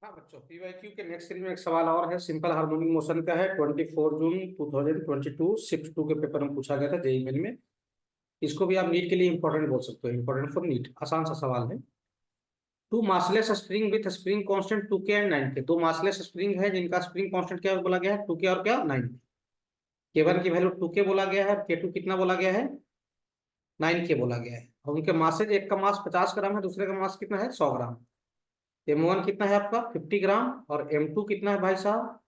हाँ बच्चों, पीवाईक्यू के नेक्स्ट सीरीज में एक सवाल और है। सिंपल हार्मोनिक मोशन का है। 24 जून 2022 शिफ्ट 2 के पेपर में पूछा गया था जेईई मेन में। इसको भी आप नीट के लिए इंपॉर्टेंट बोल सकते हो, इंपॉर्टेंट फॉर नीट। आसान सा सवाल है। Two massless spring with spring constant 2K and 9K। दो मासलेस स्प्रिंग है जिनका स्प्रिंग कांस्टेंट क्या बोला गया है, 2K और क्या 9K। K1 की वैल्यू 2K बोला गया है, K2 कितना बोला गया है 9K बोला गया है। और उनके मासेज, एक का मास 50 ग्राम है, दूसरे का मास कितना है 100 ग्राम। M1 कितना है आपका 50 ग्राम और M2 कितना है भाई साहब,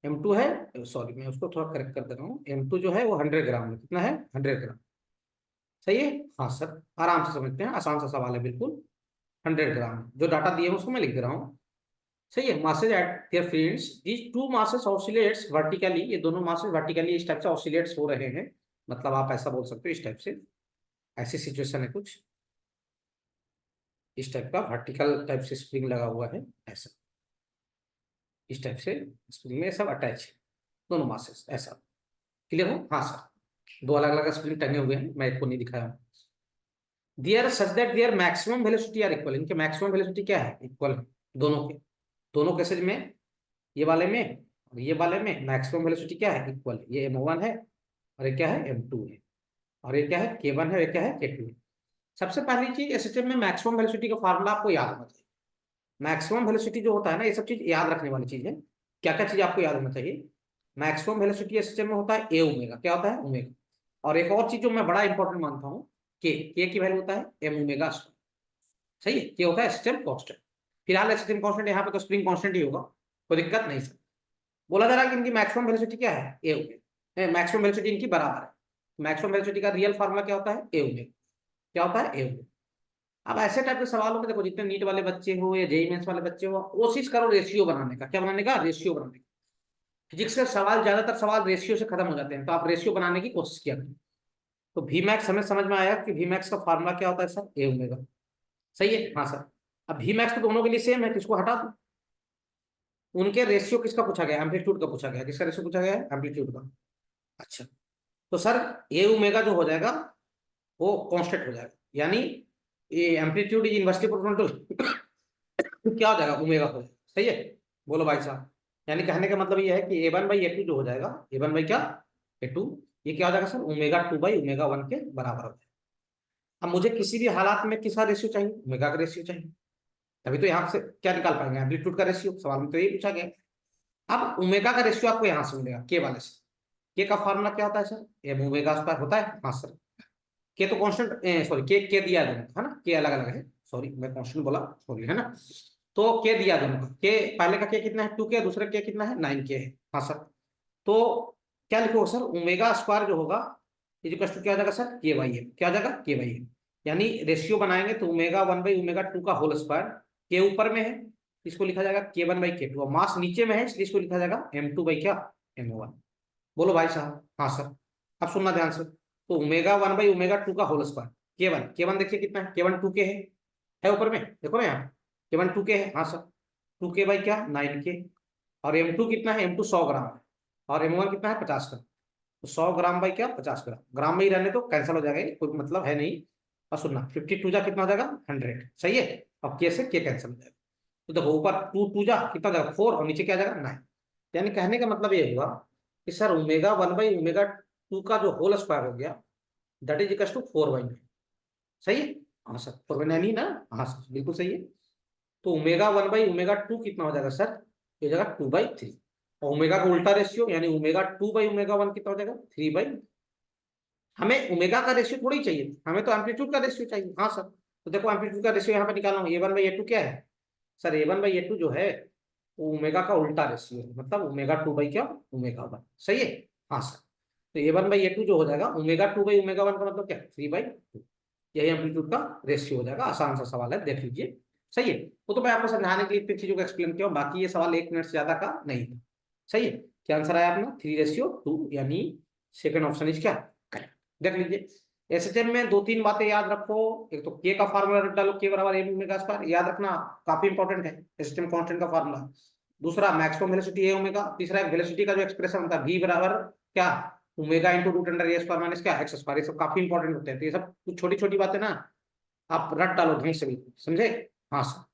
M2 है, सॉरी मैं उसको थोड़ा करेक्ट कर दे रहा हूँ। M2 जो है वो 100 ग्राम में, कितना है 100 ग्राम। सही है, हाँ सर, आराम से समझते हैं, आसान सा सवाल है बिल्कुल। 100 ग्राम जो डाटा दिए हैं उसको मैं लिख दे रहा हूँ। सही है। Masses eight their friends, these two masses oscillates vertically. ये दोनों मासेस वर्टिकली इस टाइप से ऑसिलेट्स हो रहे हैं। मतलब आप ऐसा बोल सकते हो इस टाइप से, ऐसी सिचुएशन है कुछ इस टाइप का, वर्टिकल टाइप से स्प्रिंग लगा हुआ है ऐसा, इस टाइप से स्प्रिंग में सब अटैच है दोनों मासेस ऐसा। क्लियर हो? हाँ सर, दो अलग अलग स्प्रिंग टंगे हुए हैं, मैं एक को नहीं दिखाया हूँ। There such that their maximum velocity are equal. इनके मैक्सिमम वेलोसिटी क्या है, इक्वल है दोनों के। दोनों केसेज में, ये वाले में और ये वाले में मैक्सिमम वेलोसिटी क्या है, इक्वल है। ये M1 है और ये क्या है M2 है, और ये क्या है K1 है, ये क्या है K2 है। सबसे पहली चीज, एसएचएम में मैक्सिमम वेलोसिटी का फार्मूला आपको याद होना चाहिए। मैक्सिमम वेलोसिटी जो होता है ना, ये सब चीज याद रखने वाली चीज है। क्या क्या चीज आपको याद होना चाहिए। मैक्सिमम वेलोसिटी एसएचएम में होता है ए ओमेगा। क्या होता है, ओमेगा। और एक और चीज जो मैं बड़ा इंपॉर्टेंट मानता हूँ, के की वैल्यू होता है एम ओमेगा स्क्वायर। सही है, के होता है एसएचएम कांस्टेंट। फिलहाल एसएचएम कांस्टेंट यहाँ पे तो स्प्रिंग कांस्टेंट ही होगा, कोई दिक्कत नहीं सर। बोला जा रहा है कि इनकी मैक्सिमम वेलोसिटी क्या है, ए ओमेगा। मैक्सिमम वेलोसिटी इनकी बराबर है। मैक्सिमम वेलोसिटी का रियल फार्मूला क्या होता है, ए ओमेगा। क्या होता है, ए ओमेगा। अब ऐसे टाइप के सवालों में देखो, जितने नीट वाले बच्चे हो या जेईई मेंस वाले बच्चे हो, कोशिश करो रेशियो बनाने का। क्या बनाने का, रेशियो बनाने का। फिजिक्स के सवाल, ज्यादातर सवाल रेशियो से खत्म हो जाते हैं, तो आप रेशियो बनाने की कोशिश किया करें। तो वी मैक्स हमें समझ में आया कि वी मैक्स का फार्मूला क्या होता है सर, ए ओमेगा। सही है, हाँ सर। अब वी मैक्स तो दोनों के लिए सेम है, किसको हटा दो। उनके रेशियो किसका पूछा गया, एम्पलीट्यूड का पूछा गया। किसका रेशियो पूछा गया है, एम्पलीट्यूड का। अच्छा, तो सर ए ओमेगा जो हो जाएगा वो कांस्टेंट हो जाएगा, यानी ये amplitude is inversely proportional to क्या हो जाएगा, ओमेगा हो जाएगा। सही है, बोलो भाई साहब। यानी कहने का मतलब ये है कि A1/A2 जो हो जाएगा, A1 बाई क्या, A2, ये क्या हो जाएगा सर, ओमेगा 2/ओमेगा 1 के बराबर हो जाएगा। अब मुझे किसी भी हालात में किसका रेशियो चाहिए, ओमेगा का रेशियो चाहिए। तभी तो यहाँ से क्या निकाल पाएंगे, एम्पलीट्यूड का रेशियो। सवाल में तो यही पूछा गया। अब ओमेगा का रेशियो आपको यहाँ से मिलेगा के वाले से। के का फॉर्मूला क्या होता है सर, एम ओमेगा स्क्वायर होता है। हाँ सर, के तो कांस्टेंट, सॉरी के दिया है दोनों, है ना, के अलग अलग है। सॉरी मैं कांस्टेंट बोला, सॉरी, है ना। तो के दिया दोनों का, के पहले का के कितना है 2K, दूसरे के कितना है 9K है। हाँ सर। तो क्या लिखोगे सर, ओमेगा स्क्वायर जो होगा इजिकल टू क्या हो जाएगा सर, K/M। क्या हो जाएगा, K/M। यानी रेशियो बनाएंगे तो ओमेगा 1/ओमेगा 2 का होल स्क्वायर। के ऊपर में है, इसको लिखा जाएगा K1/K2। और मास नीचे में है, इसलिए इसको लिखा जाएगा M2 बाई क्या, M1। बोलो भाई साहब। हाँ सर। अब सुनना ध्यान से, तो ओमेगा 1/ओमेगा 2 का होल स्क्वायर। K1 देखिए कितना है, K1 2K है ऊपर में, देखो ना यहाँ, K1 2K है। हाँ सर, 2K बाई क्या 9K। और M2 कितना है, M2 100 ग्राम है। और M1 कितना है 50 ग्राम। तो 100 ग्राम बाई क्या 50 ग्राम, ग्राम में ही रहने तो कैंसिल हो जाएगा, कोई मतलब है नहीं। और सुनना 52 जा कितना हो जाएगा 100। सही है। अब के से के कैंसिल हो जाएगा। तो देखो ऊपर 2 जा कितना हो जाएगा 4 और नीचे क्या आ जाएगा 9। यानी कहने का मतलब ये हुआ कि सर ओमेगा 1/ओमेगा 2 का जो होल स्क्वायर हो गया, दैट इज इक्वल टू 4/9। सही है, हाँ सर, 4/9 ही ना। हाँ सर बिल्कुल सही है। तो ओमेगा 1/ओमेगा 2 कितना हो जाएगा सर, ये हो जाएगा 2/3। और ओमेगा का उल्टा रेशियो, यानी ओमेगा 2/ओमेगा 1 कितना हो जाएगा 3/। हमें ओमेगा का रेशियो थोड़ी चाहिए, हमें तो एम्पलीट्यूड का रेशियो चाहिए। हाँ सर, तो देखो एम्पलीट्यूड का रेशियो यहाँ पे निकाला हूँ, A1/A2 क्या है सर, A1/A2 जो है वो ओमेगा का उल्टा रेशियो है, मतलब ओमेगा 2 बाई क्या, ओमेगा 1। सही है, हाँ सर। तो A1/A2 जो हो जाएगा ओमेगा 2/ओमेगा 1 का मतलब क्या, 3/2। यही एम्पलीट्यूड का रेशियो हो जाएगा। आसान सा सवाल है, देख लीजिए। सही है, वो तो मैं आपको समझाने के लिए इतनी चीजों को एक्सप्लेन किया, बाकी ये सवाल 1 मिनट से ज्यादा का नहीं था। सही है, क्या आंसर आया अपना 3:2, यानी सेकंड ऑप्शन इज क्या, करेक्ट। देख लीजिए, एसएचएम में 2-3 बातें याद रखो। एक तो के का फार्मूला रख डालो, के बराबर एम ओमेगा स्क्वायर, याद रखना काफी इंपॉर्टेंट है एसएचएम कांस्टेंट का फार्मूला। दूसरा मैक्सिमम वेलोसिटी ए ओमेगा। तीसरा वेलोसिटी का जो एक्सप्रेशन होता है v बराबर क्या, ओमेगा इंटू रूट अंडर ए स्क्वायर माइनस क्या एक्स स्क्वायर। ये सब काफी इंपॉर्टेंट होते हैं, तो ये सब कुछ छोटी छोटी बातें ना आप रट डालो ढंग से भी, समझे। हाँ सर।